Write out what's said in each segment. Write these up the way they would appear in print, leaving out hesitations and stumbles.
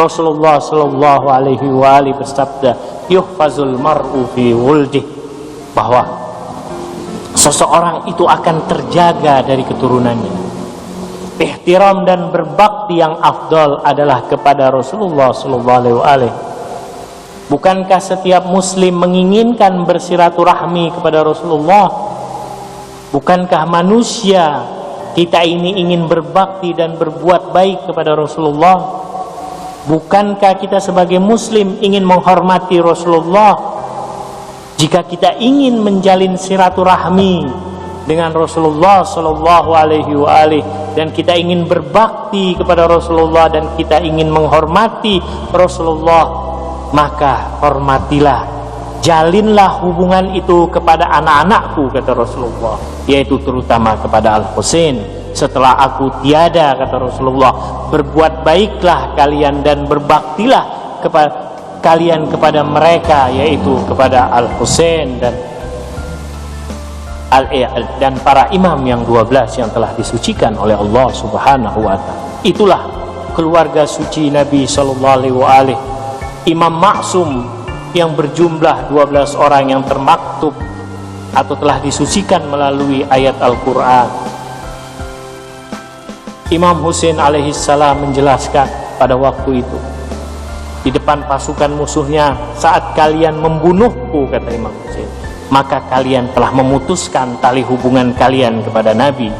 Rasulullah sallallahu alaihi wa alihi bersabda, yuhfazul mar'u fi wuldih, bahwa seseorang itu akan terjaga dari keturunannya. Ihtiram dan berbakti yang afdal adalah kepada Rasulullah sallallahu alaihi wa alihi. Bukankah setiap muslim menginginkan bersiraturahmi kepada Rasulullah? Bukankah manusia kita ini ingin berbakti dan berbuat baik kepada Rasulullah? Bukankah kita sebagai muslim ingin menghormati Rasulullah? Jika kita ingin menjalin silaturahmi dengan Rasulullah sallallahu alaihi wa alihi, dan kita ingin berbakti kepada Rasulullah dan kita ingin menghormati Rasulullah, maka hormatilah, jalinlah hubungan itu kepada anak-anakku, kata Rasulullah, yaitu terutama kepada Al-Husain. Setelah aku tiada, kata Rasulullah, berbuat baiklah kalian dan berbaktilah kalian kepada mereka, yaitu kepada Al-Husain dan para imam yang 12 yang telah disucikan oleh Allah Subhanahu wa ta'ala. Itulah keluarga suci Nabi sallallahu alaihi wa alihi, imam maksum yang berjumlah 12 orang yang termaktub atau telah disucikan melalui ayat Al-Quran. Imam Husain alaihissalam menjelaskan pada waktu itu di depan pasukan musuhnya, saat kalian membunuhku, kata Imam Husain, maka kalian telah memutuskan tali hubungan kalian kepada Nabi.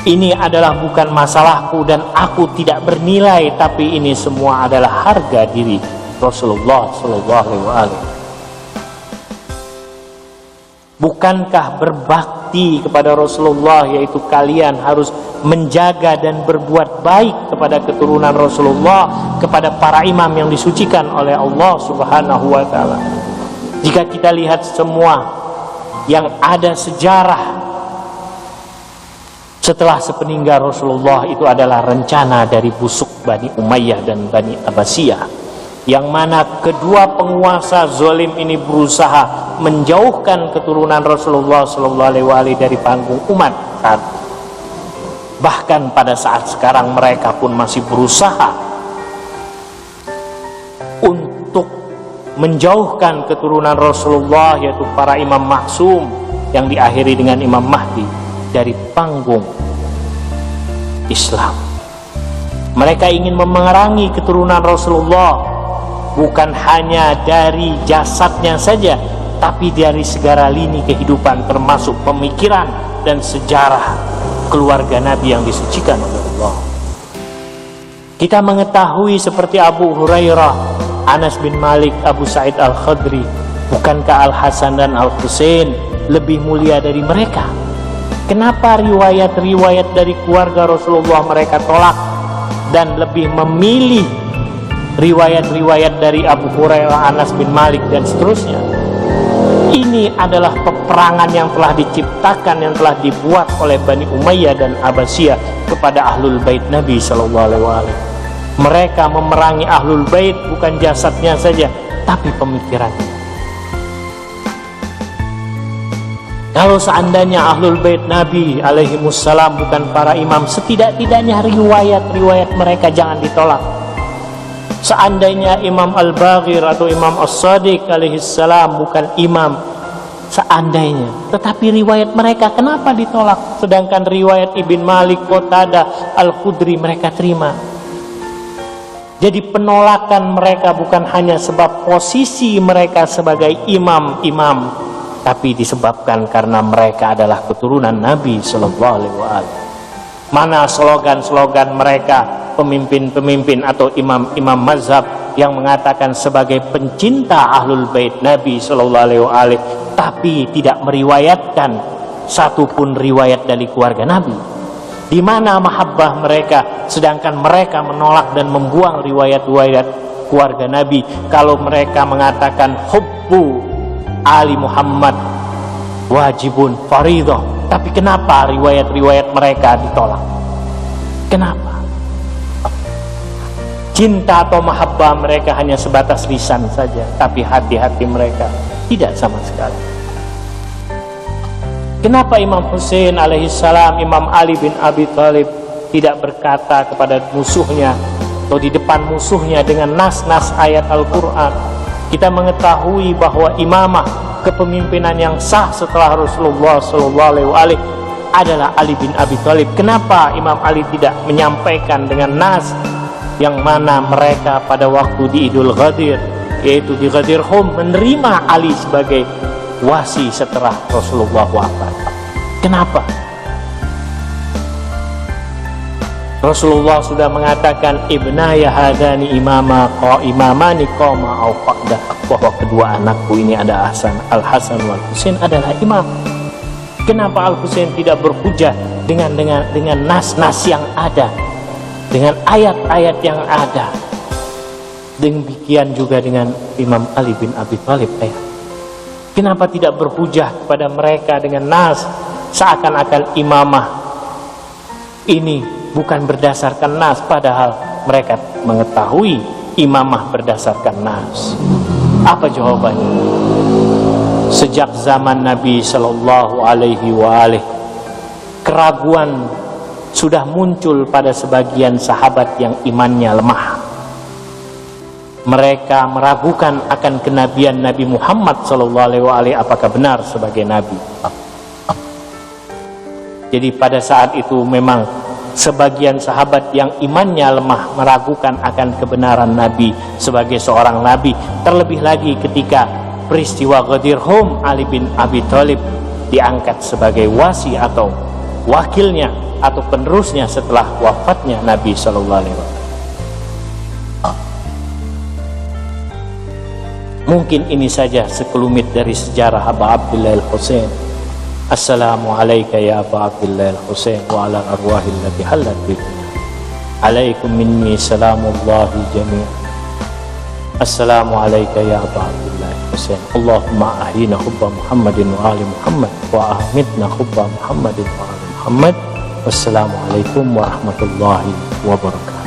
Ini adalah bukan masalahku dan aku tidak bernilai, tapi ini semua adalah harga diri Rasulullah sallallahu alaihi wasallam. Bukankah berbakti kepada Rasulullah, yaitu kalian harus menjaga dan berbuat baik kepada keturunan Rasulullah, kepada para imam yang disucikan oleh Allah Subhanahu wa ta'ala. Jika kita lihat semua yang ada sejarah setelah sepeninggal Rasulullah, itu adalah rencana dari busuk Bani Umayyah dan Bani Abbasiyah, yang mana kedua penguasa zalim ini berusaha menjauhkan keturunan Rasulullah sallallahu alaihi wasallam dari panggung umat. Bahkan pada saat sekarang mereka pun masih berusaha untuk menjauhkan keturunan Rasulullah, yaitu para imam maksum yang diakhiri dengan Imam Mahdi, dari panggung Islam. Mereka ingin memerangi keturunan Rasulullah, bukan hanya dari jasadnya saja, tapi dari segala lini kehidupan, termasuk pemikiran dan sejarah keluarga Nabi yang disucikan oleh Allah. Kita mengetahui seperti Abu Hurairah, Anas bin Malik, Abu Sa'id Al-Khudri, bukankah Al-Hasan dan Al-Husain lebih mulia dari mereka? Kenapa riwayat-riwayat dari keluarga Rasulullah mereka tolak dan lebih memilih riwayat-riwayat dari Abu Hurairah, Anas bin Malik dan seterusnya? Ini adalah peperangan yang telah diciptakan, yang telah dibuat oleh Bani Umayyah dan Abbasiyah kepada Ahlul Bait Nabi sallallahu alaihi wasallam. Mereka memerangi Ahlul Bait bukan jasadnya saja, tapi pemikirannya. Kalau seandainya Ahlul Bait Nabi alaihimussalam bukan para imam, setidak-tidaknya riwayat-riwayat mereka jangan ditolak. Seandainya Imam Al-Baghir atau Imam As-Sadiq alaihissalam bukan imam, seandainya, tetapi riwayat mereka kenapa ditolak? Sedangkan riwayat Ibn Malik, Qatadah, Al-Khudri mereka terima. Jadi penolakan mereka bukan hanya sebab posisi mereka sebagai imam-imam, tapi disebabkan karena mereka adalah keturunan Nabi sallallahu alaihi wasallam. Mana slogan-slogan mereka, pemimpin-pemimpin atau imam-imam mazhab yang mengatakan sebagai pencinta Ahlul Bait Nabi sallallahu alaihi wasallam, tapi tidak meriwayatkan satupun riwayat dari keluarga Nabi. Di mana mahabbah mereka, sedangkan mereka menolak dan membuang riwayat-riwayat keluarga Nabi. Kalau mereka mengatakan hubbu Ali Muhammad wajibun faridah, tapi kenapa riwayat-riwayat mereka ditolak? Kenapa? Cinta atau mahabbah mereka hanya sebatas lisan saja, tapi hati-hati mereka tidak sama sekali. Kenapa Imam Husain alaihissalam, Imam Ali bin Abi Thalib tidak berkata kepada musuhnya, atau di depan musuhnya dengan nas-nas ayat Al-Quran. Kita mengetahui bahwa imamah, kepemimpinan yang sah setelah Rasulullah SAW adalah Ali bin Abi Thalib. Kenapa Imam Ali tidak menyampaikan dengan nas yang mana mereka pada waktu di Idul Ghadir, yaitu di Ghadir Hum, menerima Ali sebagai wasi setelah Rasulullah wafat? Kenapa? Rasulullah sudah mengatakan ibnaya hadani imamani qama au qa'da, bahwa kedua anakku ini ada Al-Hasan wal Husain adalah imam. Kenapa Al-Husain tidak berhujjah dengan nas-nas yang ada, dengan ayat-ayat yang ada? Demikian juga dengan Imam Ali bin Abi Thalib. Kenapa tidak berhujjah kepada mereka dengan nas, seakan-akan imamah ini bukan berdasarkan nas, padahal mereka mengetahui imamah berdasarkan nas? Apa jawabannya? Sejak zaman Nabi Shallallahu Alaihi Wasallam, keraguan sudah muncul pada sebagian sahabat yang imannya lemah. Mereka meragukan akan kenabian Nabi Muhammad SAW, apakah benar sebagai Nabi. Jadi pada saat itu memang sebagian sahabat yang imannya lemah meragukan akan kebenaran Nabi sebagai seorang Nabi. Terlebih lagi ketika peristiwa Ghadir Hum, Ali bin Abi Thalib diangkat sebagai wasi atau wakilnya atau penerusnya setelah wafatnya Nabi SAW. Mungkin ini saja sekelumit dari sejarah Aba Abdillah Al-Husain. Assalamualaikum ya Aba Abdillah Al-Husain wa ala arwahil lati halat bidna. Alaikum minni salamullahi jami'an. Assalamualaikum ya Aba Abdillah Al-Husain. Allahumma ahina hubba Muhammadin wa ali Muhammad wa ahmidna hubba Muhammadin wa ali Muhammad. Wassalamualaikum warahmatullahi wabarakatuh.